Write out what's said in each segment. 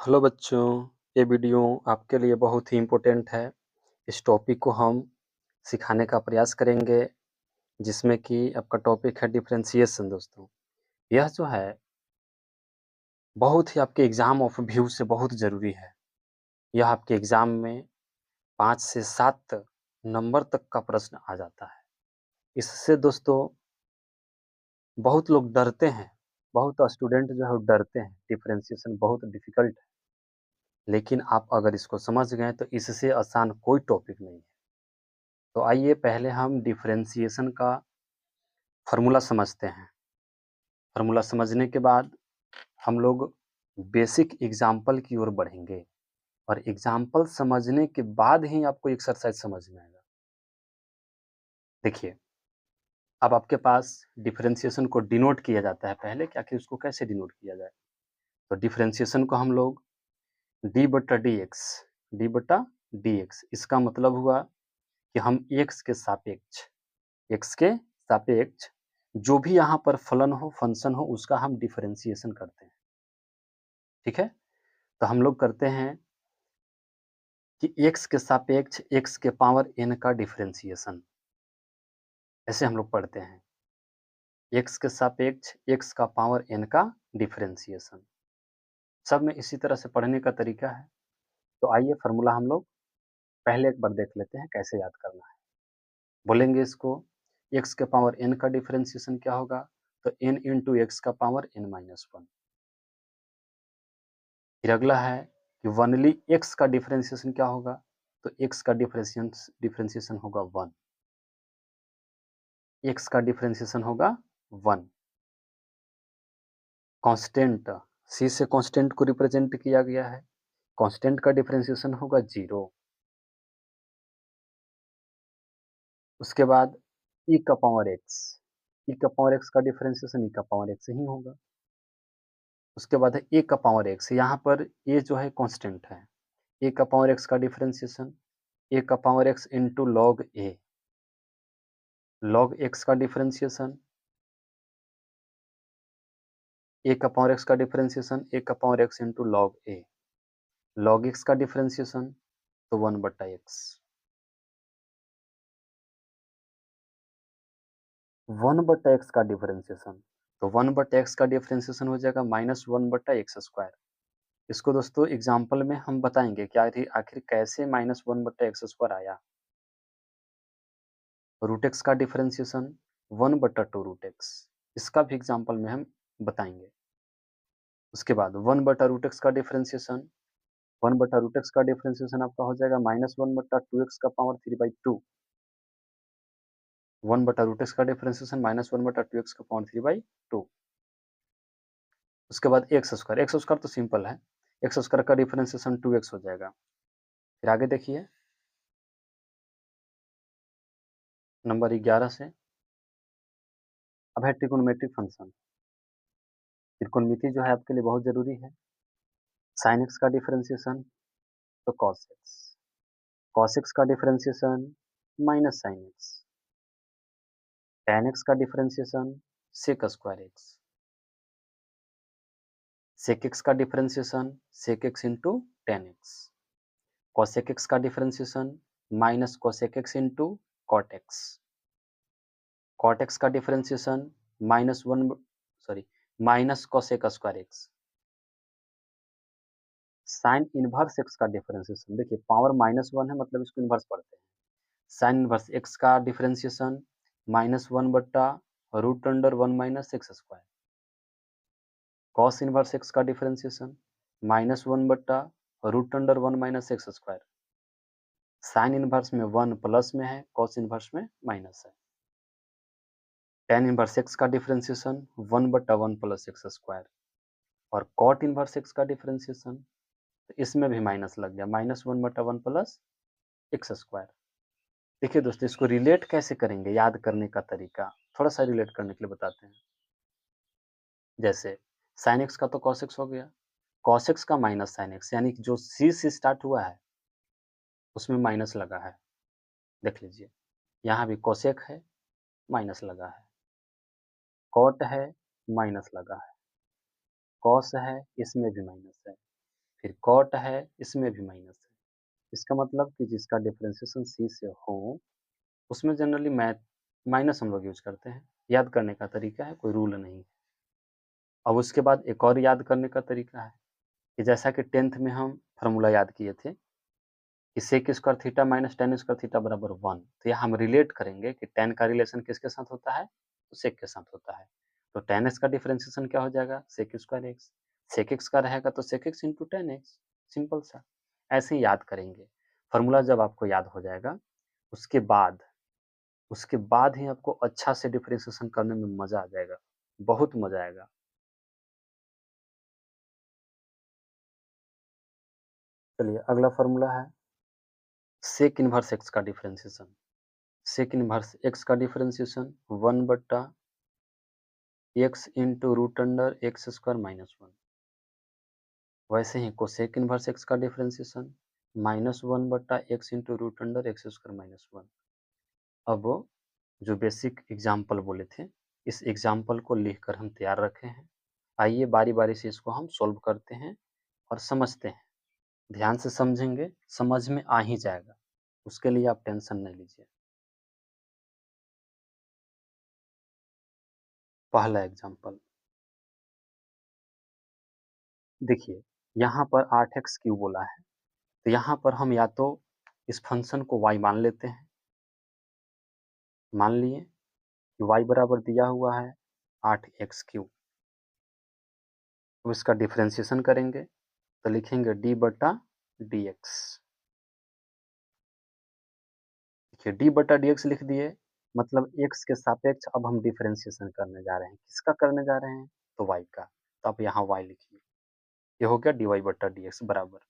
Hello बच्चों, ये video आपके लिए बहुत ही इम्पोर्टेंट है। इस टॉपिक को हम सिखाने का प्रयास करेंगे, जिसमें कि आपका टॉपिक है डिफरेंशिएशन दोस्तों। यह जो है बहुत ही आपके एग्ज़ाम ऑफ व्यू से बहुत ज़रूरी है। यह आपके एग्ज़ाम में 5 से 7 नंबर तक का प्रश्न आ जाता है। इससे दोस्तों बहुत लोग डरते हैं, बहुत स्टूडेंट जो है वो डरते हैं, डिफरेंशिएशन बहुत डिफ़िकल्ट है। लेकिन आप अगर इसको समझ गए तो इससे आसान कोई टॉपिक नहीं है। तो आइए पहले हम डिफरेंशिएशन का फ़ॉर्मूला समझते हैं। फ़ॉर्मूला समझने के बाद हम लोग बेसिक एग्ज़ाम्पल की ओर बढ़ेंगे और एग्ज़ाम्पल समझने के बाद ही आपको एक्सरसाइज़ समझ में आएगा। देखिए, अब आपके पास डिफरेंशिएशन को डिनोट किया जाता है पहले कि आखिर उसको कैसे डिनोट किया जाए। तो डिफरेंशिएशन को हम लोग डी बटा डी एक्स इसका मतलब हुआ कि हम एक्स के सापेक्ष जो भी यहाँ पर फलन हो, फंक्शन हो, उसका हम डिफरेंशिएशन करते हैं। ठीक है? तो हम लोग करते हैं कि एक्स के सापेक्ष एक्स के पावर n का डिफरेंशिएशन, ऐसे हम लोग पढ़ते हैं। एक्स के सापेक्ष एक्स का पावर n का डिफरेंशिएशन। सब में इसी तरह से पढ़ने का तरीका है। तो आइए फ़ॉर्मूला हम लोग पहले एक बार देख लेते हैं कैसे याद करना है। बोलेंगे इसको एक्स के पावर n का डिफरेंशिएशन क्या होगा? तो n इंटू एक्स का पावर n-1। फिर अगला है कि वनली एक्स का डिफरेंशिएशन क्या होगा? तो एक्स का डिफरेंशिएशन होगा 1। एक्स का डिफरेंशिएशन होगा 1। कांस्टेंट, सी से कांस्टेंट को रिप्रेजेंट किया गया है। कांस्टेंट का डिफरेंशिएशन होगा 0। उसके बाद ई का पावर एक्स, ई का पावर एक्स का डिफरेंशिएशन ई का पावर एक्स ही होगा। उसके बाद है ए का पावर एक्स, यहाँ पर ए जो है कांस्टेंट है। ए का पावर एक्स का डिफरेंशिएशन ए का पावर एक्स इंटू लॉग ए, लॉग एक्स का डिफरेंशिएशन ए का पावर एक्स का डिफरेंशिएशन ए का पावर एक्स इंटू लॉग ए, लॉग एक्स का डिफरेंशिएशन तो 1/x, 1/x का डिफरेंशिएशन तो 1/x का डिफरेंशिएशन हो जाएगा -1/x²। इसको दोस्तों एग्जाम्पल में हम बताएंगे कि आखिर आखिर कैसे -1/x² आया। रूट एक्स का डिफरेंशिएशन 1/2√x, इसका भी एग्जाम्पल में हम बताएंगे। उसके बाद 1/√x का डिफरेंशिएशन, 1/√x का डिफरेंशिएशन आपका हो जाएगा -1/2x का पावर 3/2। 1/√x का डिफरेंशिएशन -1/2x का पावर 3/2। उसके बाद एक्स स्क्वायर तो सिंपल है, एक्स स्क्वायर का डिफरेंशिएशन 2x हो जाएगा। फिर आगे देखिए नंबर 11 से, अब है ट्रिगोनोमेट्रिक फंक्शन। त्रिकोणमिति जो है आपके लिए बहुत जरूरी है। साइन एक्स का डिफरेंशिएशन तो कॉस एक्स, कॉस एक्स का differentiation minus sine x, tan x का differentiation sec square x, sec x का differentiation sec x into tan x, cosec x का differentiation minus cosec x into cot x, cot x का differentiation minus cosec square x, sine inverse x का differentiation, देखिए power -1 है मतलब इसको inverse पढ़ते हैं। साइन इनवर्स एक्स का differentiation -1/√1 minus x square, cos inverse x का differentiation -1/√1 minus x square. Sine inverse में 1 प्लस में है, कॉस इनवर्स में माइनस है। टेन इनवर्स एक्स का डिफरेंशिएशन 1/1 प्लस एक्स स्क्वायर और कॉट इनवर्स एक्स का डिफरेंशिएशन, तो इसमें भी माइनस लग गया, -1/1 प्लस एक्स स्क्वायर। देखिए दोस्तों इसको रिलेट कैसे करेंगे, याद करने का तरीका थोड़ा सा रिलेट करने के लिए बताते हैं। जैसे साइन एक्स का तो कॉस एक्स हो गया, कॉस एक्स का माइनस साइन एक्स, यानी कि जो सी से स्टार्ट हुआ है उसमें माइनस लगा है। देख लीजिए यहाँ भी कोसेक है, माइनस लगा है, कॉट है, माइनस लगा है, कॉस है, इसमें भी माइनस है, फिर कॉट है, इसमें भी माइनस है। इसका मतलब कि जिसका डिफरेंशिएशन सी से हो, उसमें जनरली मैथ माइनस हम लोग यूज़ करते हैं। याद करने का तरीका है, कोई रूल नहीं है। अब उसके बाद एक और याद करने का तरीका है कि जैसा कि 10th में हम फ़ॉर्मूला याद किए थे कि sec square theta minus tan square theta बराबर 1। तो यहाँ हम रिलेट करेंगे कि टेन का रिलेशन किसके साथ होता है? तो सेक के साथ होता है। तो टेन एक्स का डिफरेंशिएशन क्या हो जाएगा? Sec square x. Sec x का रहेगा तो sec x into tan X, simple सा। ऐसे ही याद करेंगे। फॉर्मूला जब आपको याद हो जाएगा, उसके बाद ही आपको अच्छा से डिफरेंशिएशन करने में मज़ा आ जाएगा, बहुत मज़ा आएगा। चलिए अगला फॉर्मूला है सेक इनवर्स एक्स का डिफरेंशिएशन। सेक इनवर्स एक्स का differentiation 1/(x into root under X square minus 1). वैसे ही कोसेक इनवर्स एक्स का differentiation -1/(x into root under X square minus 1). अब जो बेसिक एग्जाम्पल बोले थे, इस एग्जाम्पल को लिखकर हम तैयार रखे हैं। आइए बारी बारी से इसको हम सॉल्व करते हैं और समझते हैं। ध्यान से समझेंगे, समझ में आ ही जाएगा, उसके लिए आप टेंशन नहीं लीजिए। पहला एग्जाम्पल देखिए, यहाँ पर 8x क्यूब बोला है, तो यहाँ पर हम या तो इस फंक्शन को y मान लेते हैं, मान लिए कि y बराबर दिया हुआ है 8x क्यूब। अब इसका डिफरेंशिएशन करेंगे तो लिखेंगे d/dx। देखिए d/dx लिख दिए, मतलब x के सापेक्ष अब हम डिफरेंशिएशन करने जा रहे हैं। किसका करने जा रहे हैं? तो y का। तो आप यहाँ y लिखिए, ये हो गया dy/dx बराबर।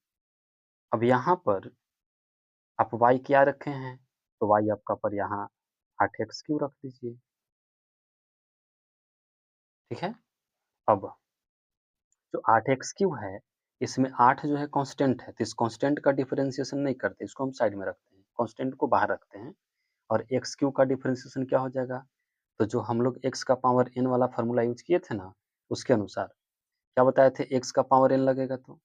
अब यहाँ पर आप y क्या रखे हैं? तो y आपका पर यहाँ 8x क्यूब रख दीजिए, ठीक है। अब जो 8x क्यूब है, इसमें 8 जो है कांस्टेंट है, तो इस कांस्टेंट का डिफरेंशिएशन नहीं करते, इसको हम साइड में रखते हैं, कांस्टेंट को बाहर रखते हैं। और x क्यूब का डिफरेंशिएशन क्या हो जाएगा? तो जो हम लोग x का पावर n वाला फार्मूला यूज किए थे ना, उसके अनुसार क्या बताए थे? x का पावर n लगेगा तो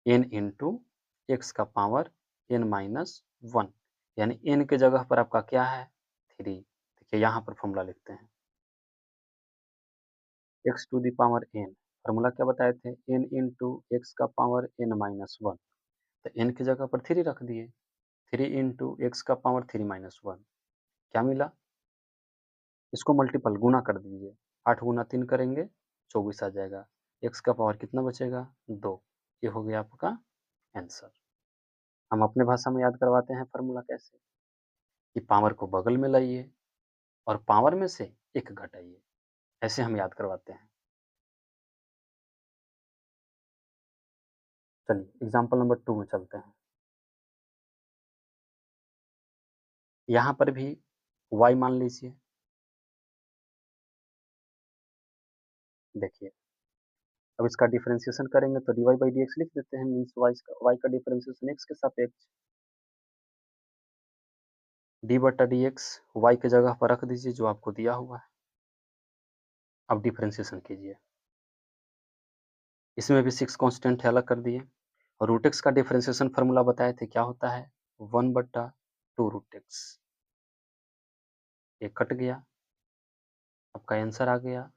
n इंटू एक्स का पावर n माइनस 1, यानी n के जगह पर आपका क्या है? 3। देखिए यहाँ पर फॉर्मूला लिखते हैं, x to the power n। Formula क्या बताए थे? n इंटू एक्स का पावर n माइनस 1। तो n की जगह पर 3 रख दिए, 3 इंटू एक्स का पावर 3 माइनस 1। क्या मिला? इसको मल्टीपल गुना कर दीजिए, 8 गुना 3 करेंगे 24 आ जाएगा। एक्स का पावर कितना बचेगा? 2। ये हो गया आपका आंसर। हम अपने भाषा में याद करवाते हैं फार्मूला कैसे, कि पावर को बगल में लाइए और पावर में से 1 घटाइए, ऐसे हम याद करवाते हैं। चलिए एग्जाम्पल नंबर 2 में चलते हैं। यहाँ पर भी y मान लीजिए। देखिए अब इसका डिफरेंशिएशन करेंगे तो dy/dx लिख देते हैं, मीन्स y का डिफरेंशिएशन x के सापेक्ष। d/dx y के जगह पर रख दीजिए जो आपको दिया हुआ है। अब डिफरेंशिएशन कीजिए, इसमें भी 6 कांस्टेंट है, अलग कर दिए। और रूट एक्स का डिफरेंशिएशन फार्मूला बताए थे, क्या होता है? 1/2 रूट एक्स। ये कट गया, आपका आंसर आ गया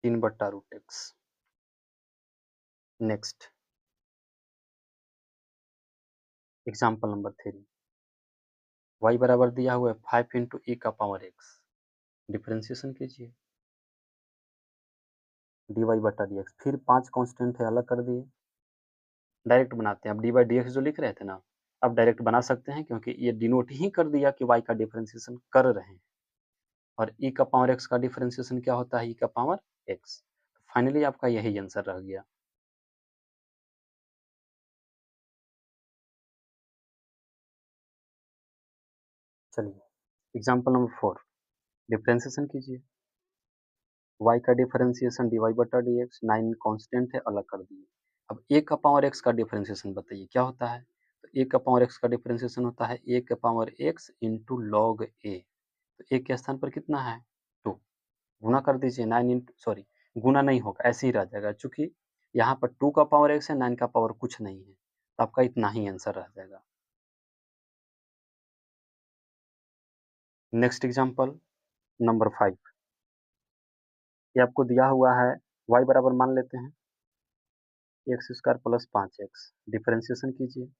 3/रूट x. Next example number 3। y बराबर दिया हुआ है 5 इंटू ई का पावर एक्स। डिफरेंशिएशन कीजिए, dy/dx। फिर 5 कांस्टेंट है, अलग कर दिए, डायरेक्ट बनाते हैं। अब dy/dx जो लिख रहे थे ना, अब डायरेक्ट बना सकते हैं, क्योंकि ये डिनोट ही कर दिया कि y का डिफरेंशिएशन कर रहे हैं। और e का पावर x का डिफरेंशिएशन क्या होता है? e का पावर x। फाइनली आपका यही आंसर रह गया। चलिए एग्जाम्पल नंबर 4, डिफरेंशिएशन कीजिए। y का डिफरेंशिएशन dy/dx, 9 कांस्टेंट है, अलग कर दिए। अब a का पावर x का डिफरेंशिएशन बताइए क्या होता है? तो a का पावर x का डिफरेंशिएशन होता है a का power x into log a। तो a के स्थान पर कितना है? 2। गुना कर दीजिए, 9 इंटू सॉरी गुना नहीं होगा, ऐसे ही रह जाएगा। चूंकि यहाँ पर 2 का पावर x है, 9 का पावर कुछ नहीं है, तो आपका इतना ही आंसर रह जाएगा। Next example number 5। ये आपको दिया हुआ है y बराबर मान लेते हैं x square plus 5x, differentiation कीजिए।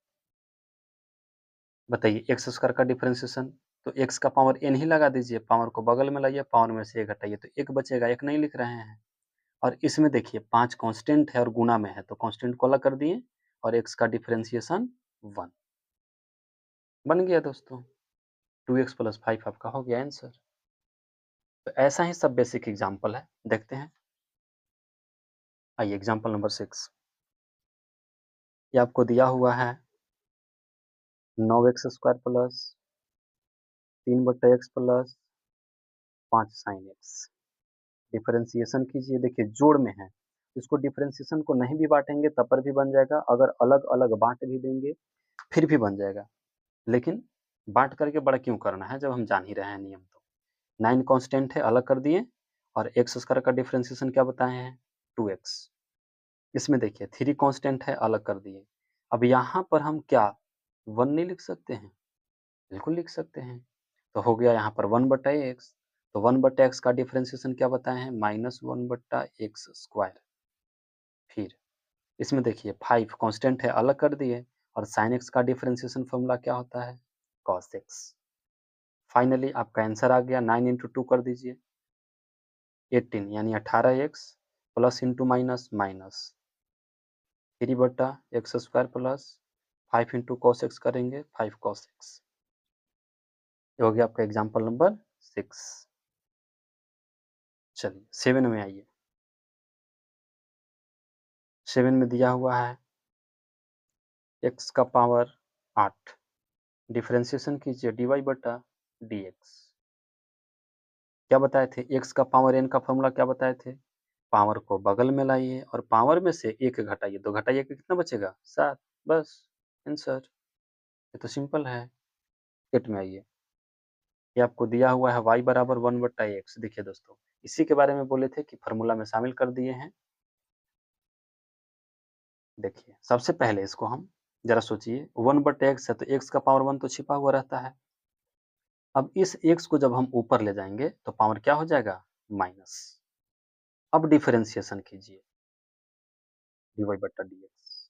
बताइए एक्स स्क्वायर का डिफरेंशिएशन, तो x का पावर n ही लगा दीजिए, पावर को बगल में लाइए, पावर में से 1 घटाइए, तो 1 बचेगा, 1 नहीं लिख रहे हैं। और इसमें देखिए 5 कांस्टेंट है और गुना में है, तो कांस्टेंट को अलग कर दिए और x का डिफरेंशिएशन 1 बन गया दोस्तों। 2x प्लस 5 आपका हो गया आंसर। तो ऐसा ही सब बेसिक एग्जाम्पल है, देखते हैं। आइए एग्जाम्पल नंबर 6। ये आपको दिया हुआ है 9x square plus 3/x plus 5 sine x, differentiation कीजिए। देखिए जोड़ में है, इसको डिफरेंशिएशन को नहीं भी बांटेंगे तब पर भी बन जाएगा, अगर अलग अलग बांट भी देंगे फिर भी बन जाएगा। लेकिन बांट करके बड़ा क्यों करना है जब हम जान ही रहे हैं नियम। तो 9 कांस्टेंट है, अलग कर दिए, और एक्स स्क्वायर का डिफरेंशिएशन क्या बताए हैं 2x। इसमें देखिए 3 कांस्टेंट है, अलग कर दिए। अब यहाँ पर हम क्या 1 नहीं लिख सकते हैं? बिल्कुल लिख सकते हैं। तो हो गया यहाँ पर 1/x, तो 1/x का डिफरेंशिएशन क्या बताए हैं -1/x स्क्वायर। फिर इसमें देखिए 5 कांस्टेंट है, अलग कर दिए, और sin x का डिफरेंशिएशन फॉर्मूला क्या होता है cos x। फाइनली आपका आंसर आ गया, 9 इंटू 2 कर दीजिए 18, यानी 18x plus into minus minus 3/x square plus 5 into cos x करेंगे 5 cos x। ये हो गया आपका एग्जाम्पल नंबर 6। चलिए 7 में आइए। 7 में दिया हुआ है x का पावर 8, डिफरेंशिएशन कीजिए dy/dx। क्या बताए थे, x का पावर n का फॉर्मूला क्या बताए थे, पावर को बगल में लाइए और पावर में से 1 घटाइए, तो घटाइए के कितना बचेगा 7, बस आंसर। ये तो सिंपल है। 8 में आइए। ये आपको दिया हुआ है y बराबर 1/x। देखिए दोस्तों, इसी के बारे में बोले थे कि फार्मूला में शामिल कर दिए हैं। देखिए सबसे पहले इसको हम जरा सोचिए, 1/x है तो x का पावर 1 तो छिपा हुआ रहता है। अब इस x को जब हम ऊपर ले जाएंगे तो पावर क्या हो जाएगा माइनस। अब डिफरेंशिएशन कीजिए dy/dx।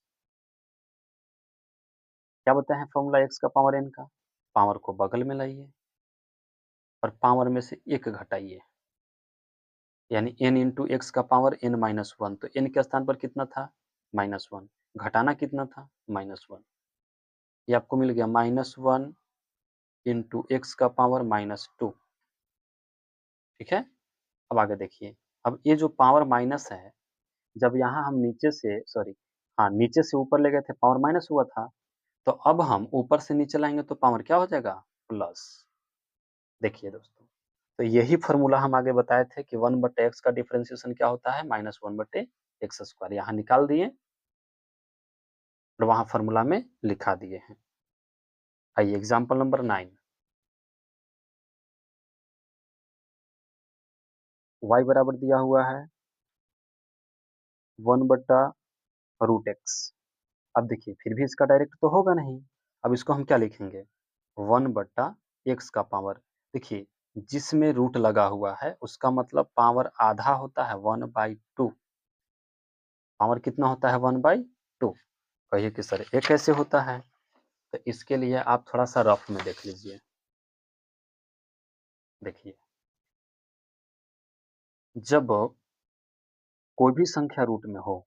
क्या बताए हैं फॉर्मूला x का पावर n का, पावर को बगल में लाइए और पावर में से 1 घटाइए, यानी n इंटू एक्स का पावर n-1, तो n के स्थान पर कितना था -1, घटाना कितना था -1। ये आपको मिल गया -1 इंटू एक्स का पावर -2। ठीक है, अब आगे देखिए। अब ये जो पावर माइनस है, जब यहाँ हम नीचे से हाँ नीचे से ऊपर ले गए थे पावर माइनस हुआ था, तो अब हम ऊपर से नीचे लाएंगे तो पावर क्या हो जाएगा प्लस। देखिए दोस्तों, तो यही फॉर्मूला हम आगे बताए थे कि 1/x का डिफरेंशिएशन क्या होता है -1/x स्क्वायर। यहाँ निकाल दिए और वहाँ फॉर्मूला में लिखा दिए हैं। आइए एग्जाम्पल नंबर 9। y बराबर दिया हुआ है 1/√x। अब देखिए फिर भी इसका डायरेक्ट तो होगा नहीं, अब इसको हम क्या लिखेंगे 1/x का पावर। देखिए जिसमें रूट लगा हुआ है उसका मतलब पावर आधा होता है 1/2। पावर कितना होता है 1/2। कहिए कि सर ये कैसे होता है, तो इसके लिए आप थोड़ा सा रफ में देख लीजिए। देखिए जब कोई भी संख्या रूट में हो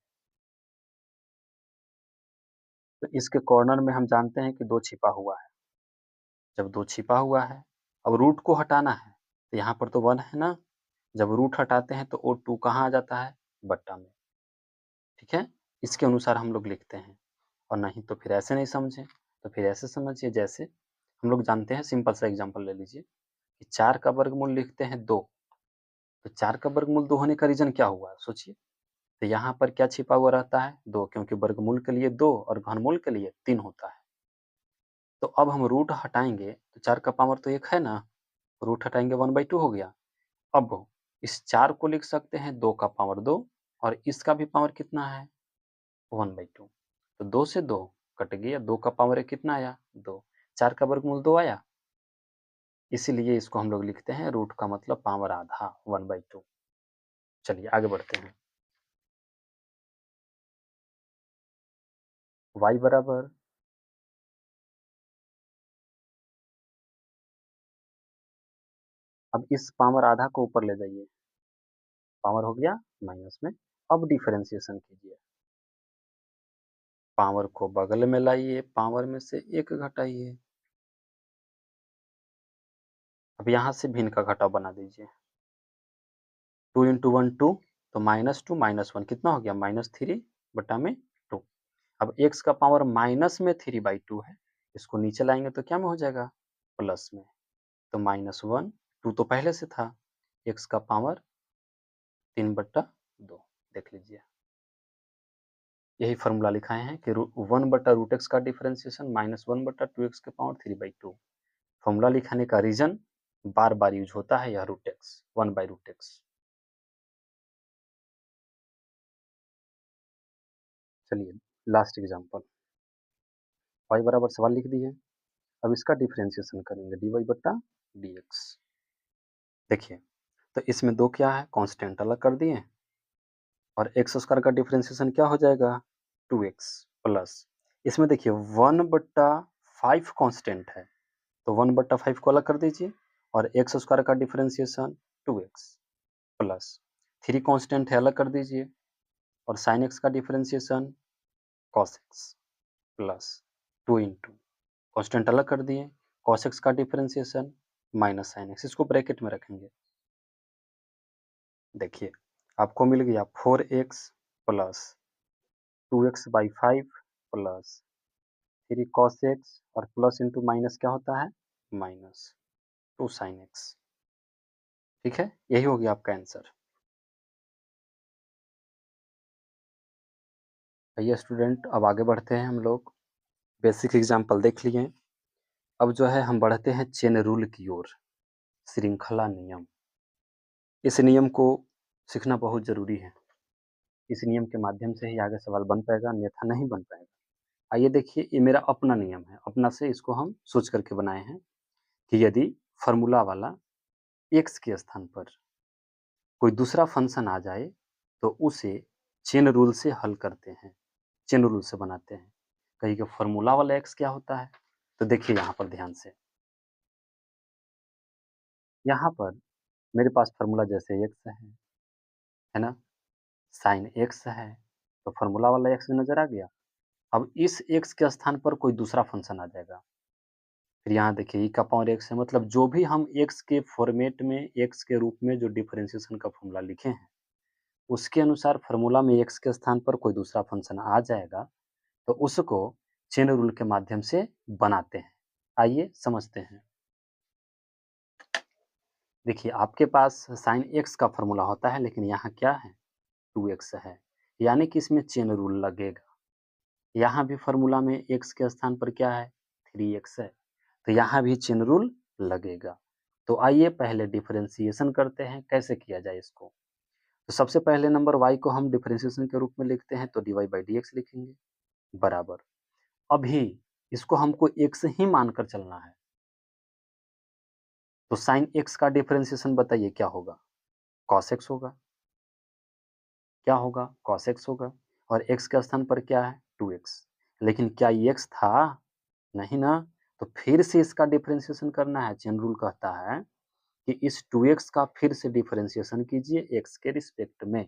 तो इसके कॉर्नर में हम जानते हैं कि 2 छिपा हुआ है। जब 2 छिपा हुआ है, अब रूट को हटाना है, तो यहाँ पर तो 1 है ना, जब रूट हटाते हैं तो वो 2 कहाँ आ जाता है बट्टा में। ठीक है, इसके अनुसार हम लोग लिखते हैं, और नहीं तो फिर ऐसे नहीं समझे, तो फिर ऐसे समझिए। जैसे हम लोग जानते हैं, सिंपल सा एग्जांपल ले लीजिए कि 4 का वर्गमूल लिखते हैं 2, तो 4 का वर्गमूल 2 होने का रीजन क्या हुआ सोचिए। तो यहाँ पर क्या छिपा हुआ रहता है 2, क्योंकि वर्गमूल के लिए 2 और घनमूल के लिए 3 होता है। तो अब हम रूट हटाएंगे तो 4 का पावर तो 1 है ना, रूट हटाएंगे 1/2 हो गया। अब इस 4 को लिख सकते हैं 2 का पावर 2 और इसका भी पावर कितना है 1/2। तो 2 से 2 कट गया, 2 का पावर कितना आया 2, 4 का वर्गमूल 2 आया, इसीलिए इसको हम लोग लिखते हैं रूट का मतलब पावर आधा 1/2। चलिए आगे बढ़ते हैं। y बराबर अब इस पावर आधा को ऊपर ले जाइए, पावर हो गया माइनस में। अब डिफरेंशिएशन कीजिए, पावर को बगल में लाइए, पावर में से 1 घटाइए। अब यहाँ से भिन्न का घटाव बना दीजिए, 2 × 1 2, तो -2 -1 कितना हो गया -3 बटा में 2। अब x का पावर माइनस में 3/2 है, इसको नीचे लाएंगे तो क्या में हो जाएगा प्लस में, तो -1 2 तो पहले से था, x का पावर 3/2 देख लीजिए। यही फॉर्मूला लिखाए हैं कि 1/√x का डिफरेंशिएशन -1/2x के पावर 3/2। फॉर्मूला लिखाने का रीजन बार बार यूज होता है यह √x 1/√x। चलिए लास्ट एग्जांपल, y बराबर सवाल लिख दिए, अब इसका डिफरेंशिएशन करेंगे dy/dx। देखिए तो इसमें 2 क्या है कांस्टेंट अलग कर दिए और x स्क्वायर का डिफरेंशिएशन क्या हो जाएगा 2x प्लस, इसमें देखिए 1/5 कांस्टेंट है, तो 1/5 को अलग कर दीजिए और x स्क्वायर का डिफरेंशिएशन 2x प्लस 3 कांस्टेंट है अलग कर दीजिए और sin x का differentiation cos x plus 2 into constant अलग कर दिए, cos x का डिफरेंशिएशन माइनस sin x, इसको ब्रैकेट में रखेंगे। देखिए आपको मिल गया 4x plus 2x/5 plus 3 cos x और प्लस इंटू माइनस क्या होता है -2 sin x। ठीक है, यही हो गया आपका आंसर। भैया स्टूडेंट अब आगे बढ़ते हैं हम लोग, बेसिक एग्जाम्पल देख लिए, अब जो है हम बढ़ते हैं चेन रूल की ओर, श्रृंखला नियम। इस नियम को सीखना बहुत जरूरी है, इस नियम के माध्यम से ही आगे सवाल बन पाएगा, अन्यथा नहीं बन पाएगा। आइए देखिए, ये मेरा अपना नियम है, अपना से इसको हम सोच करके बनाए हैं कि यदि फॉर्मूला वाला x के स्थान पर कोई दूसरा फंक्शन आ जाए तो उसे चेन रूल से हल करते हैं, चेन रूल से बनाते हैं। कहीं का फॉर्मूला वाला x क्या होता है, तो देखिए यहाँ पर ध्यान से, यहाँ पर मेरे पास फॉर्मूला जैसे x है ना, साइन x है, तो फॉर्मूला वाला x नजर आ गया। अब इस x के स्थान पर कोई दूसरा फंक्शन आ जाएगा, फिर यहाँ देखिए e का पावर x है, मतलब जो भी हम x के फॉर्मेट में x के रूप में जो डिफरेंशिएशन का फॉर्मूला लिखे हैं उसके अनुसार फॉर्मूला में x के स्थान पर कोई दूसरा फंक्शन आ जाएगा तो उसको चेन रूल के माध्यम से बनाते हैं। आइए समझते हैं। देखिए आपके पास साइन x का फॉर्मूला होता है, लेकिन यहाँ क्या है 2x है, यानी कि इसमें चेन रूल लगेगा। यहाँ भी फॉर्मूला में x के स्थान पर क्या है 3x है, तो यहाँ भी चेन रूल लगेगा। तो आइए पहले डिफरेंशिएशन करते हैं, कैसे किया जाए इसको। तो सबसे पहले नंबर y को हम डिफरेंशिएशन के रूप में लिखते हैं, तो dy/dx लिखेंगे बराबर, अभी इसको हमको x ही मानकर चलना है, तो साइन x का डिफरेंशिएशन बताइए क्या होगा cos x होगा, क्या होगा cos x होगा, और x के स्थान पर क्या है 2x, लेकिन क्या ये x था नहीं ना, तो फिर से इसका डिफरेंशिएशन करना है। चेन रूल कहता है कि इस 2x का फिर से डिफरेंशिएशन कीजिए x के रिस्पेक्ट में,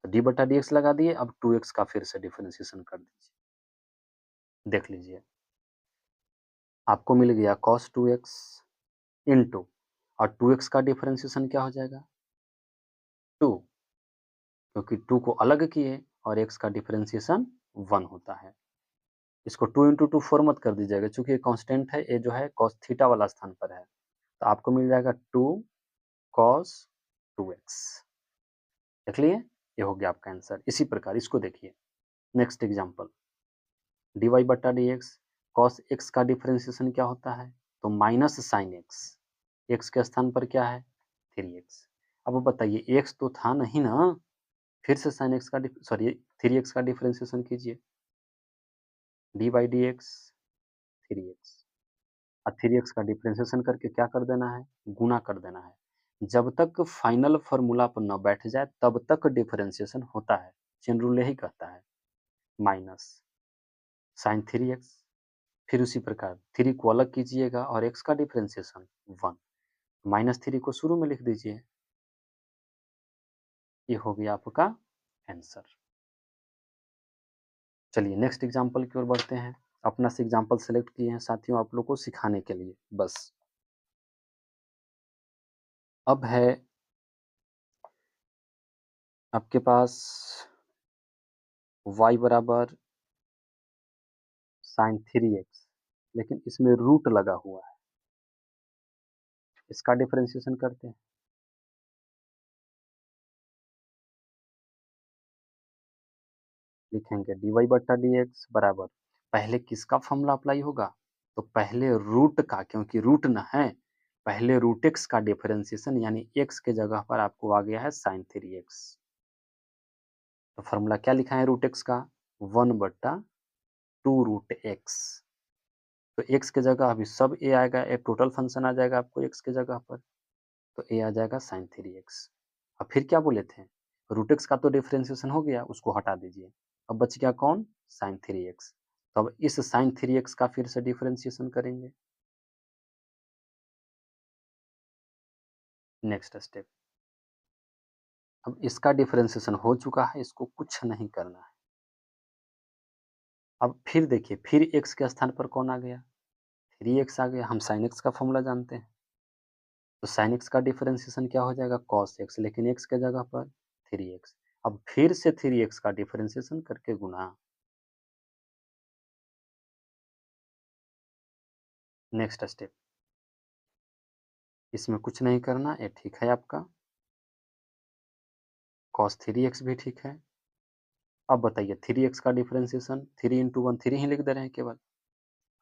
तो d/dx लगा दिए, अब 2x का फिर से डिफरेंशिएशन कर दीजिए, देख लीजिए आपको मिल गया cos 2x इंटू, और 2x का डिफरेंशिएशन क्या हो जाएगा 2, क्योंकि 2 को अलग किए और x का डिफरेंशिएशन 1 होता है। इसको 2 इंटू 2 4 मत कर दीजिएगा, चूंकि ये कांस्टेंट है, ये जो है cos थीटा वाला स्थान पर है, तो आपको मिल जाएगा 2 cos 2x। देख लिए, ये हो गया आपका आंसर। इसी प्रकार इसको देखिए, next example, dy/dx cos x का डिफरेंशिएशन क्या होता है, तो माइनस साइन x, x के स्थान पर क्या है 3x, अब बताइए x तो था नहीं ना, फिर से sin x का सॉरी 3x का डिफरेंशिएशन कीजिए, d by D x 3x। और 3x का डिफरेंशिएशन करके क्या कर देना है, गुना कर देना है। जब तक फाइनल फॉर्मूला पर न बैठ जाए तब तक डिफरेंशिएशन होता है, चेन रूल यही कहता है। माइनस साइन 3x, फिर उसी प्रकार 3 को अलग कीजिएगा और x का डिफरेंशिएशन 1, माइनस 3 को शुरू में लिख दीजिए। ये हो गया आपका आंसर। चलिए नेक्स्ट एग्जांपल की ओर बढ़ते हैं। अपना से एग्जांपल सेलेक्ट किए हैं साथियों आप लोग को सिखाने के लिए बस। अब है आपके पास y बराबर साइन 3x, लेकिन इसमें रूट लगा हुआ है। इसका डिफरेंशिएशन करते हैं। लिखेंगे dy बट्टा dx बराबर, पहले किसका फॉर्मूला अप्लाई होगा, तो पहले रूट का, क्योंकि रूट न है, पहले रूट x का डिफरेंशिएशन यानी x के जगह पर आपको आ गया है साइन 3x। तो फॉर्मूला क्या लिखा है रूट x का, 1 बट्टा 2 रूट x। तो x के जगह अभी सब a आएगा, एक टोटल फंक्शन आ जाएगा आपको x के जगह पर, तो a आ जाएगा साइन 3x। अब फिर क्या बोले थे, रूट x का तो डिफरेंशिएशन हो गया, उसको हटा दीजिए। अब बच गया कौन, साइन 3x। तो अब इस साइन 3x का फिर से डिफरेंशिएशन करेंगे। नेक्स्ट स्टेप, अब इसका डिफरेंशिएशन हो चुका है, इसको कुछ नहीं करना है। अब फिर देखिए, फिर x के स्थान पर कौन आ गया, 3x आ गया। हम साइन x का फॉर्मूला जानते हैं, तो साइन x का डिफरेंशिएशन क्या हो जाएगा, कॉस x, लेकिन x के जगह पर 3x। अब फिर से 3x का डिफरेंशिएशन करके गुना। नेक्स्ट स्टेप, इसमें कुछ नहीं करना, ये ठीक है आपका, cos 3x भी ठीक है। अब बताइए 3x का डिफरेंशिएशन 3 इंटू 1 3 ही लिख दे रहे हैं केवल,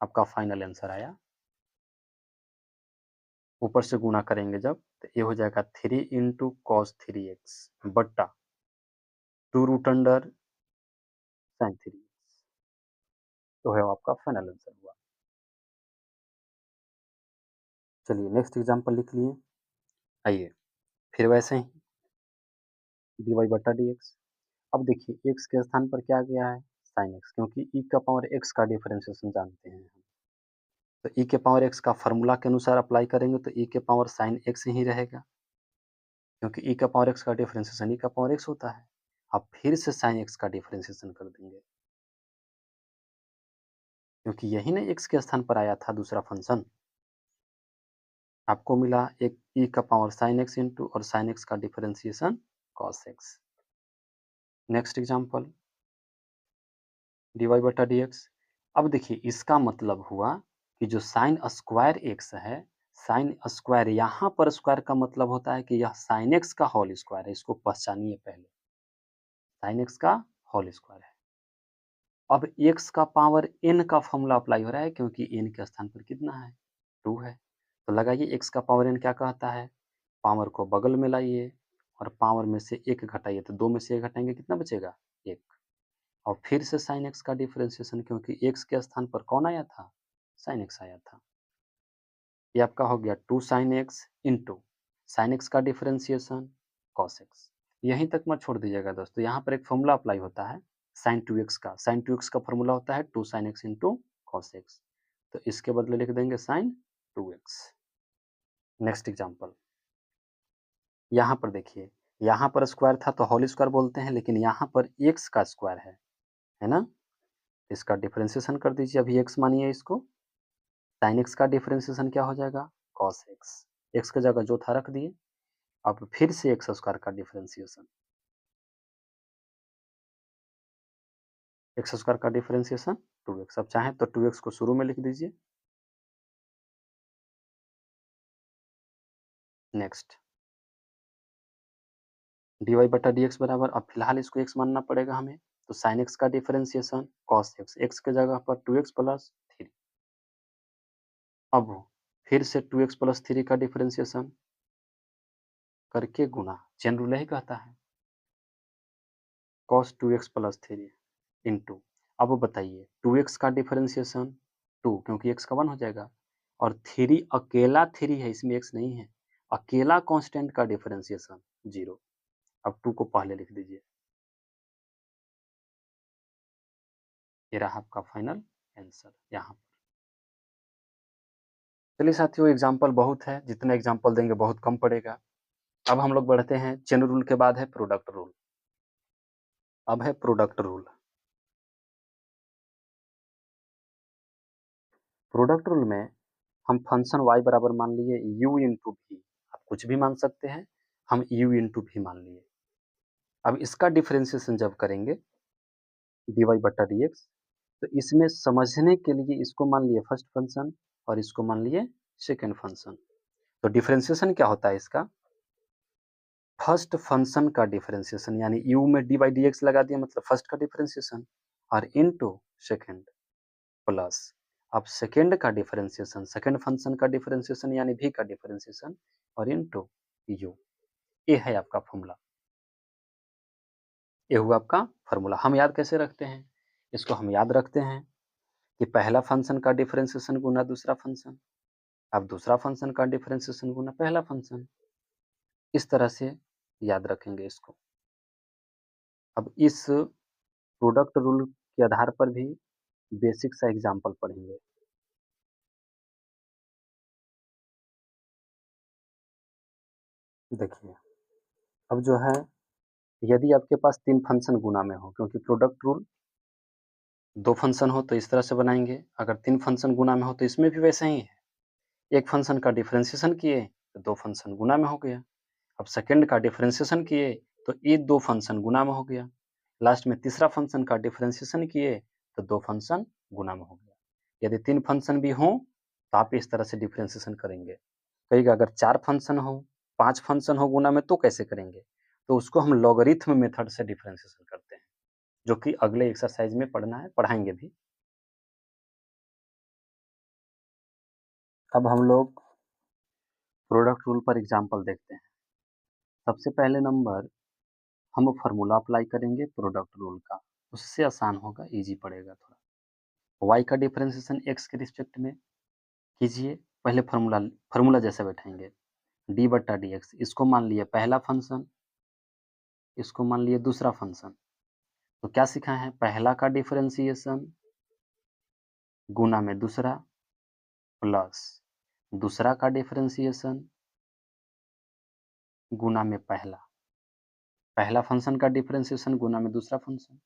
आपका फाइनल आंसर आया। ऊपर से गुना करेंगे जब, तो ये हो जाएगा 3 इंटू कॉस 3x बट्टा 2 रूट अंडर साइन 3, तो है आपका फाइनल आंसर हुआ। चलिए नेक्स्ट एग्जांपल लिख लिए। आइए फिर वैसे ही dy बट्टा dx। अब देखिए x के स्थान पर क्या आ गया है, साइन x, क्योंकि e का पावर x का डिफरेंशिएशन जानते हैं हम। तो e के पावर x का फॉर्मूला के अनुसार अप्लाई करेंगे तो e के पावर साइन x ही रहेगा, क्योंकि e का पावर x का डिफरेंशिएशन e का पावर x होता है। अब फिर से साइन x का डिफरेंशिएशन कर देंगे, क्योंकि यही ना x के स्थान पर आया था दूसरा फंक्शन। आपको मिला एक e का पावर साइन x इंटू और साइन x का differentiation cos x। Next example dy बटा dx। अब देखिए इसका मतलब हुआ कि जो साइन स्क्वायर x है, साइन स्क्वायर यहाँ पर स्क्वायर का मतलब होता है कि यह साइन x का होल स्क्वायर है, इसको पहचानिए पहले, साइन x का होल स्क्वायर है। अब x का पावर n का फॉर्मूला अप्लाई हो रहा है, क्योंकि n के स्थान पर कितना है, 2 है। तो लगाइए x का पावर n क्या कहता है, पावर को बगल में लाइए और पावर में से 1 घटाइए, तो 2 में से 1 घटाएंगे कितना बचेगा, 1। और फिर से साइन x का डिफरेंशिएशन, क्योंकि x के स्थान पर कौन आया था, साइन x आया था। ये आपका हो गया 2 sine x into sine x का डिफरेंशिएशन cos x। यहीं तक मत छोड़ दीजिएगा दोस्तों, यहाँ पर एक फॉर्मूला अप्लाई होता है साइन 2x का, साइन 2x का फॉर्मूला होता है 2 sine x into cos x। तो इसके बदले लिख देंगे साइन 2x। नेक्स्ट एग्जांपल, यहाँ पर देखिए, यहाँ पर स्क्वायर था तो होल स्क्वायर बोलते हैं, लेकिन यहाँ पर x का स्क्वायर है ना। इसका डिफरेंशिएशन कर दीजिए, अभी x मानिए इसको, साइन x का डिफरेंशिएशन क्या हो जाएगा, cos x। x की जगह जो था रख दिए। अब फिर से x स्क्वायर का डिफरेंशिएशन, एक्स स्क्वायर का डिफरेंशिएशन 2x। अब चाहें तो 2x को शुरू में लिख दीजिए। नेक्स्ट dy बटा dx बराबर, अब फिलहाल इसको x मानना पड़ेगा हमें, तो sin x का डिफरेंशिएशन cos x, x के जगह पर 2x प्लस 3। अब फिर से 2x प्लस 3 का डिफरेंशिएशन, करके गुना, चेन रूल यही कहता है, cos 2x प्लस 3 इंटू, अब बताइए 2x का डिफरेंशिएशन 2, क्योंकि x का 1 हो जाएगा, और 3 अकेला 3 है, इसमें x नहीं है, अकेला कांस्टेंट का डिफरेंशिएशन 0। अब 2 को पहले लिख दीजिए, ये रहा आपका फाइनल आंसर यहाँ पर। चलिए साथियों, एग्जाम्पल बहुत है, जितना एग्जाम्पल देंगे बहुत कम पड़ेगा। अब हम लोग बढ़ते हैं, चेन रूल के बाद है प्रोडक्ट रूल। अब है प्रोडक्ट रूल। प्रोडक्ट रूल में हम फंक्शन y बराबर मान लिए u इंटू भी, आप कुछ भी मान सकते हैं, हम u इंटू भी मान लिए। अब इसका डिफरेंशिएशन जब करेंगे dy बटा dx, तो इसमें समझने के लिए इसको मान लिए फर्स्ट फंक्शन और इसको मान लिए सेकेंड फंक्शन। तो डिफरेंशिएशन क्या होता है इसका, फर्स्ट फंक्शन का डिफरेंशिएशन, यानी u में dy dx लगा दिया मतलब फर्स्ट का डिफरेंशिएशन, और इनटू सेकेंड प्लस, अब सेकेंड का डिफरेंशिएशन, सेकेंड फंक्शन का डिफरेंशिएशन यानी v का डिफरेंशिएशन, और इनटू u। ये है आपका फॉर्मूला, ये हुआ आपका फार्मूला। हम याद कैसे रखते हैं इसको, हम याद रखते हैं कि पहला फंक्शन का डिफरेंशिएशन गुना दूसरा फंक्शन, अब दूसरा फंक्शन का डिफरेंशिएशन गुना पहला फंक्शन, इस तरह से याद रखेंगे इसको। अब इस प्रोडक्ट रूल के आधार पर भी बेसिक सा एग्जाम्पल पढ़ेंगे। देखिए, अब जो है, यदि आपके पास 3 फंक्शन गुना में हो, क्योंकि प्रोडक्ट रूल 2 फंक्शन हो तो इस तरह से बनाएंगे, अगर 3 फंक्शन गुना में हो तो इसमें भी वैसे ही है, एक फंक्शन का डिफरेंशिएशन किए तो 2 फंक्शन गुना में हो गया, अब सेकंड का डिफरेंशिएशन किए तो ये 2 फंक्शन गुना में हो गया, लास्ट में तीसरा फंक्शन का डिफरेंशिएशन किए तो 2 फंक्शन गुना में हो गया। यदि 3 फंक्शन भी हों तो आप इस तरह से डिफरेंशिएशन करेंगे। कहिएगा अगर 4 फंक्शन हो, 5 फंक्शन हो गुना में तो कैसे करेंगे, तो उसको हम लॉगरिथम मेथड से डिफरेंशिएशन करते हैं, जो कि अगले एक्सरसाइज में पढ़ना है, पढ़ाएंगे भी। अब हम लोग प्रोडक्ट रूल पर एग्जाम्पल देखते हैं। सबसे पहले नंबर हम फार्मूला अप्लाई करेंगे प्रोडक्ट रूल का, उससे आसान होगा, इजी पड़ेगा थोड़ा। y का डिफरेंशिएशन x के रिस्पेक्ट में कीजिए, पहले फार्मूला फार्मूला जैसे बैठाएंगे, d बट्टा डी एक्स, इसको मान लिए पहला फंक्शन, इसको मान लिए दूसरा फंक्शन। तो क्या सीखा है, पहला का डिफरेंशिएशन गुना में दूसरा प्लस दूसरा का डिफरेंशिएशन गुना में पहला, पहला फंक्शन का डिफरेंशिएशन गुना में दूसरा फंक्शन,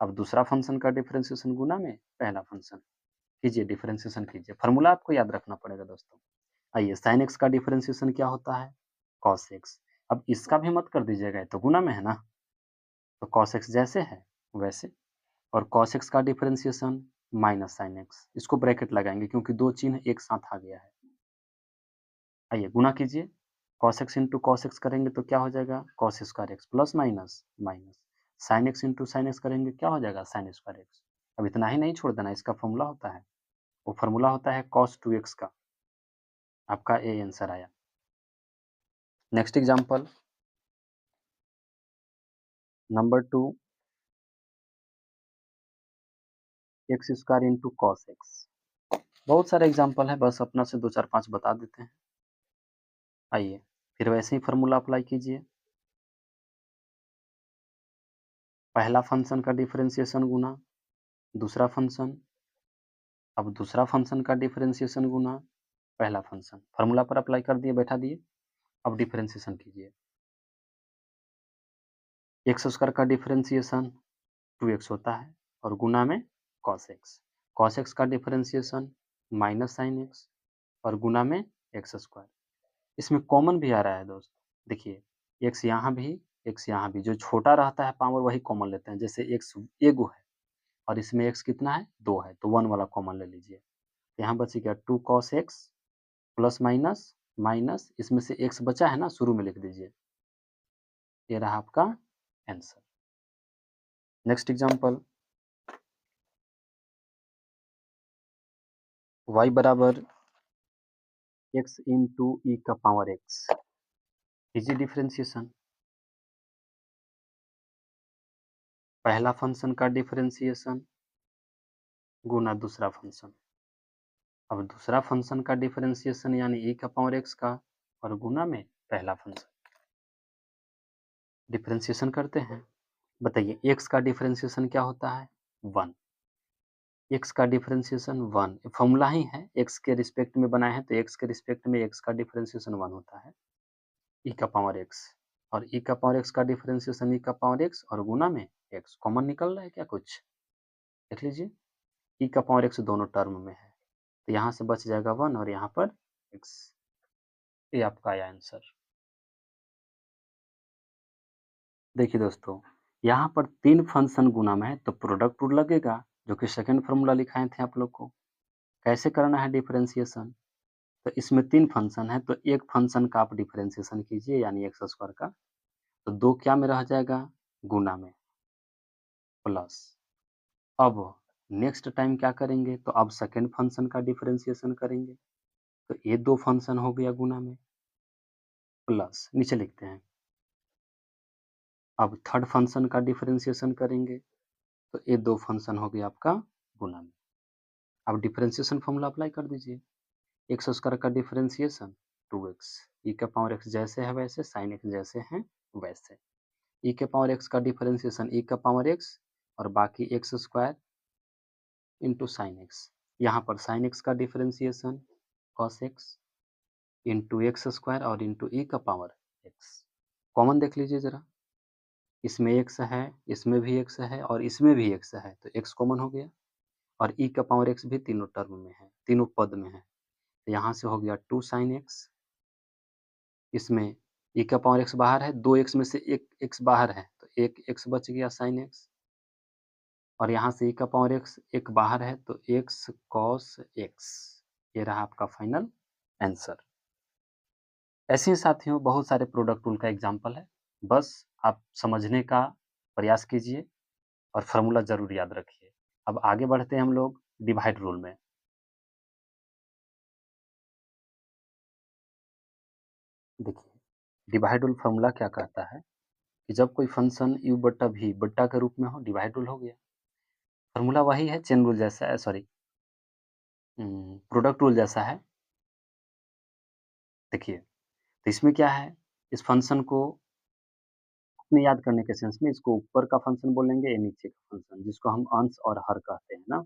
अब दूसरा फंक्शन का डिफरेंशिएशन गुना में पहला फंक्शन। कीजिए, डिफरेंशिएशन कीजिए, फार्मूला आपको याद रखना पड़ेगा दोस्तों। आइए, sin x का डिफरेंशिएशन क्या होता है, cos x। अब इसका भी मत कर दीजिएगा, ये तो गुना में है ना, तो cos x जैसे है वैसे, और cos x का डिफरेंशिएशन माइनस sin x, इसको ब्रैकेट लगाएंगे क्योंकि दो चिन्ह एक साथ आ गया है। आइए गुना कीजिए, cos x into cos x करेंगे तो क्या हो जाएगा, cos square x plus minus minus, sin x into sin x करेंगे क्या हो जाएगा, sin स्क्वायर x। अब इतना ही नहीं छोड़ देना, इसका फॉर्मूला होता है, वो फार्मूला होता है cos 2x का। आपका ए आंसर आया। Next example number 2, x square into cos x. बहुत सारे एग्जांपल है, बस अपना से 2 4 5 बता देते हैं। आइए, फिर वैसे ही फार्मूला अप्लाई कीजिए, पहला फंक्शन का डिफरेंशिएशन गुना दूसरा फंक्शन, अब दूसरा फंक्शन का डिफरेंशिएशन गुना पहला फंक्शन, फार्मूला पर अप्लाई कर दिए, बैठा दिए, अब डिफरेंशिएशन कीजिए। एक्स स्क्वायर का डिफरेंशिएशन 2x होता है और गुना में cos x, cos x का डिफरेंशिएशन माइनस sin x और गुना में एक्स स्क्वायर। इसमें कॉमन भी आ रहा है दोस्त, देखिए x यहाँ भी, x यहाँ भी, जो छोटा रहता है पावर वही कॉमन लेते हैं, जैसे x एगो है और इसमें x कितना है, 2 है, तो 1 वाला कॉमन ले लीजिए, यहाँ बचेगा 2 cos x plus minus minus, इसमें से x बचा है ना, शुरू में लिख दीजिए, ये रहा आपका आंसर। नेक्स्ट एग्जांपल, y बराबर x इंटू ई का पावर x, इजी डिफरेंशिएशन, पहला फंक्शन का डिफरेंशिएशन गुना दूसरा फंक्शन। अब दूसरा फंक्शन का डिफरेंशिएशन यानी e का पावर x का और गुना में पहला फंक्शन। डिफरेंशिएशन करते हैं। बताइए x का डिफरेंशिएशन क्या होता है? 1। x का डिफरेंशिएशन 1 फॉर्मूला ही है, x के रिस्पेक्ट में बनाए हैं तो x के रिस्पेक्ट में x का डिफरेंशिएशन 1 होता है, e का पावर x। और e का पावर x का डिफरेंशिएशन e का पावर x और गुना में x। कॉमन निकल रहा है क्या कुछ? देख लीजिए, e का पावर x दोनों टर्म में है तो यहाँ से बच जाएगा 1 और यहाँ पर x। ये आपका आया आंसर। देखिए दोस्तों, यहाँ पर 3 फंक्शन गुना में है तो प्रोडक्ट रूल लगेगा, जो कि सेकंड फार्मूला लिखाए थे आप लोग को। कैसे करना है डिफरेंशिएशन? तो इसमें 3 फंक्शन है तो एक फंक्शन का आप डिफरेंशिएशन कीजिए यानी एक्स स्क्वायर का, तो 2 क्या में रह जाएगा? गुना में, प्लस। अब नेक्स्ट टाइम क्या करेंगे? तो अब सेकंड फंक्शन का डिफरेंशिएशन करेंगे तो ये 2 फंक्शन हो गया गुना में, प्लस नीचे लिखते हैं। अब थर्ड फंक्शन का डिफरेंशिएशन करेंगे तो ये 2 फंक्शन हो गया आपका गुना में। अब डिफरेंशिएशन फॉर्मूला अप्लाई कर दीजिए। एक्स स्क्वायर का डिफरेंशिएशन 2x, ई का पावर x जैसे है वैसे, साइन x जैसे हैं वैसे। ई के पावर x का डिफरेंशिएशन ई का पावर x और बाकी x square into sine x। यहाँ पर साइन x का differentiation cos x into x square और इंटू ई का पावर x। कॉमन देख लीजिए जरा, इसमें x है, इसमें भी x है और इसमें भी x है तो x कॉमन हो गया और ई का पावर x भी तीनों टर्म में है, तीनों पद में है। तो यहाँ से हो गया 2 साइन x, इसमें e का पावर x बाहर है, 2x में से एक x बाहर है तो एक x बच गया साइन x, और यहाँ से e का पावर x एक बाहर है तो x cos x। ये रहा आपका फाइनल आंसर। ऐसे ही साथियों बहुत सारे प्रोडक्ट रूल का एग्जाम्पल है, बस आप समझने का प्रयास कीजिए और फार्मूला जरूर याद रखिए। अब आगे बढ़ते हैं हम लोग डिवाइड रूल में। देखिए, डिवाइड रूल फार्मूला क्या कहता है कि जब कोई फंक्शन u बट्टा v बट्टा के रूप में हो, डिवाइड रूल हो गया। फार्मूला वही है, चेन रूल जैसा है, सॉरी प्रोडक्ट रूल जैसा है। देखिए, तो इसमें क्या है, इस फंक्शन को अपने याद करने के सेंस में इसको ऊपर का फंक्शन बोलेंगे, ये नीचे का फंक्शन, जिसको हम अंश और हर कहते हैं ना।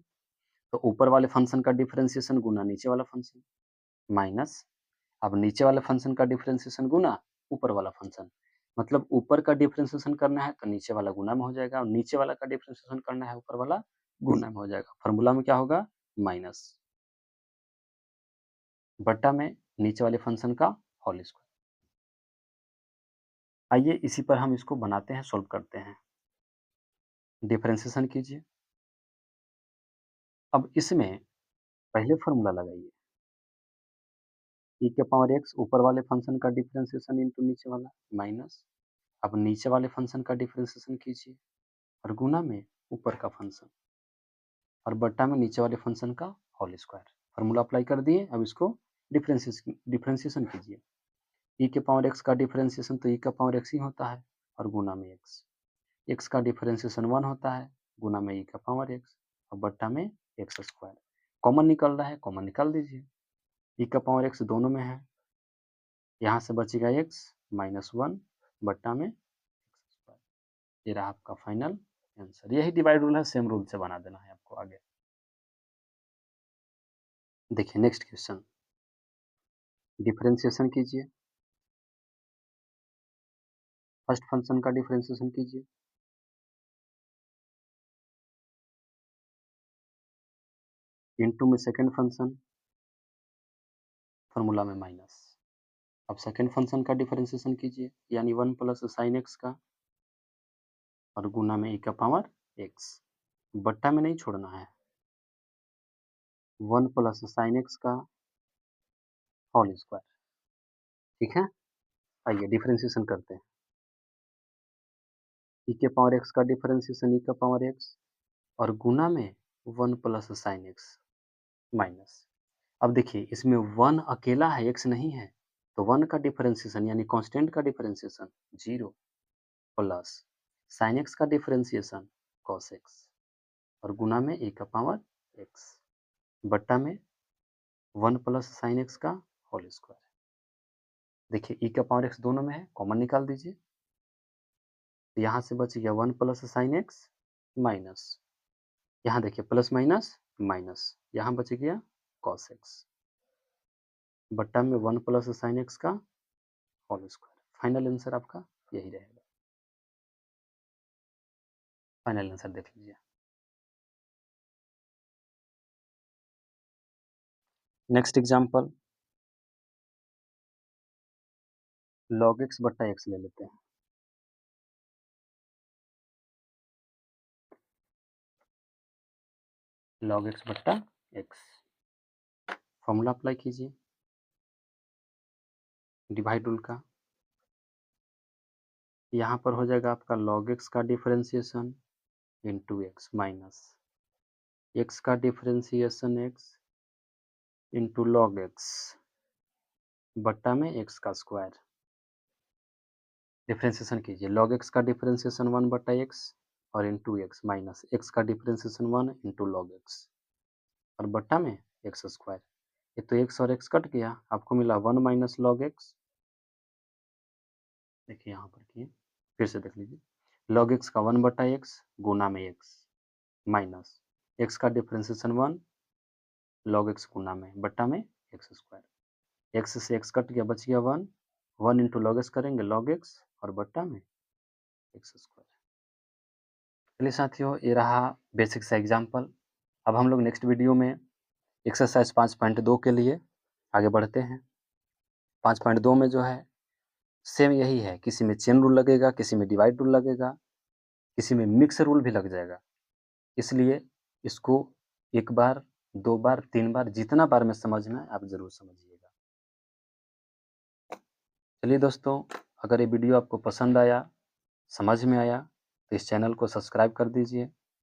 तो ऊपर वाले फंक्शन का डिफरेंशिएशन गुना नीचे वाला फंक्शन, माइनस अब नीचे वाले फंक्शन का डिफरेंशिएशन गुना ऊपर वाला फंक्शन। मतलब ऊपर का डिफरेंशिएशन करना है तो नीचे वाला गुना में हो जाएगा और नीचे वाला का डिफरेंशिएशन करना है ऊपर वाला गुना में हो जाएगा। फॉर्मूला में क्या होगा? माइनस बट्टा में नीचे वाले फंक्शन का होल स्क्वायर। आइए इसी पर हम इसको बनाते हैं, सोल्व करते हैं। डिफरेंशिएशन कीजिए। अब इसमें पहले फॉर्मूला लगाइए, e के पावर x ऊपर वाले फंक्शन का डिफरेंशिएशन इंटू नीचे वाला, माइनस अब नीचे वाले फंक्शन का डिफरेंशिएशन कीजिए और गुना में ऊपर का फंक्शन और बट्टा में नीचे वाले फंक्शन का होल स्क्वायर। फॉर्मूला अप्लाई कर दिए, अब इसको डिफरेंशिएशन कीजिए। e के पावर x का डिफरेंशिएशन तो e का पावर x ही होता है और गुना में x का डिफरेंशिएशन 1 होता है, गुना में e का पावर x और बट्टा में एक्स स्क्वायर। कॉमन निकल रहा है, कॉमन निकाल दीजिए। e का पावर x दोनों में है, यहाँ से बचेगा x माइनस 1 बट्टा में एक्स स्क्वायर। ये रहा आपका फाइनल आंसर। यही डिवाइड रूल है, सेम रूल से बना देना है आपको आगे। देखिए नेक्स्ट क्वेश्चन, डिफरेंशिएशन कीजिए। फर्स्ट फंक्शन का डिफरेंशिएशन कीजिए, इनटू में सेकंड फंक्शन, फार्मूला में माइनस। अब सेकंड फंक्शन का डिफरेंशिएशन कीजिए यानी 1 प्लस साइन एक्स का और गुना में e का पावर x। बट्टा में नहीं छोड़ना है, 1 प्लस साइन एक्स का होल स्क्वायर। ठीक है, आइए डिफरेंशिएशन करते हैं। e के पावर x का डिफरेंशिएशन e का पावर x और गुना में 1 प्लस साइन एक्स माइनस। अब देखिए इसमें 1 अकेला है, x नहीं है, तो 1 का डिफरेंशिएशन यानी कांस्टेंट का डिफरेंशिएशन 0 प्लस साइन एक्स का डिफरेंशिएशन कॉस एक्स और गुना में e का पावर x बट्टा में 1 प्लस साइन एक्स का होल स्क्वायर। देखिए e का पावर x दोनों में है, कॉमन निकाल दीजिए। यहाँ से बच गया 1 प्लस साइन एक्स माइनस, यहाँ देखिए प्लस माइनस माइनस, यहाँ बच गया कॉस एक्स बट्टा में 1 प्लस साइन एक्स का होल स्क्वायर। फाइनल आंसर आपका यही रहेगा। फाइनल आंसर देख लीजिए। नेक्स्ट एग्जांपल log x बट्टा x ले लेते हैं। log x बट्टा x फॉर्मूला अप्लाई कीजिए डिवाइड रूल का। यहाँ पर हो जाएगा आपका log x का differentiation into x minus x का differentiation x into log x बट्टा में x का स्क्वायर। डिफरेंशिएशन कीजिए, log x का डिफरेंशिएशन 1 बट्टा x और इंटू एक्स माइनस x का डिफरेंशिएशन 1 इंटू log x और बट्टा में x स्क्वायर। ये तो x और x कट गया, आपको मिला 1 माइनस log x। देखिए यहाँ पर किए, फिर से देख लीजिए, log x का 1 बटा x गुना में x माइनस x का डिफरेंशिएशन 1 log x गुना में बट्टा में x स्क्वायर। x से x कट गया, बच गया 1, 1 इंटू log x करेंगे log x और बट्टा में x स्क्वायर। चलिए साथियों, ये रहा बेसिक सा एग्जाम्पल। अब हम लोग नेक्स्ट वीडियो में एक्सरसाइज 5.2 के लिए आगे बढ़ते हैं। 5.2 में जो है सेम यही है, किसी में चेन रूल लगेगा, किसी में डिवाइड रूल लगेगा, किसी में मिक्स रूल भी लग जाएगा। इसलिए इसको एक बार, 2 बार, 3 बार, जितना बार में समझना है आप ज़रूर समझिएगा। चलिए दोस्तों, अगर ये वीडियो आपको पसंद आया, समझ में आया, तो इस चैनल को सब्सक्राइब कर दीजिए।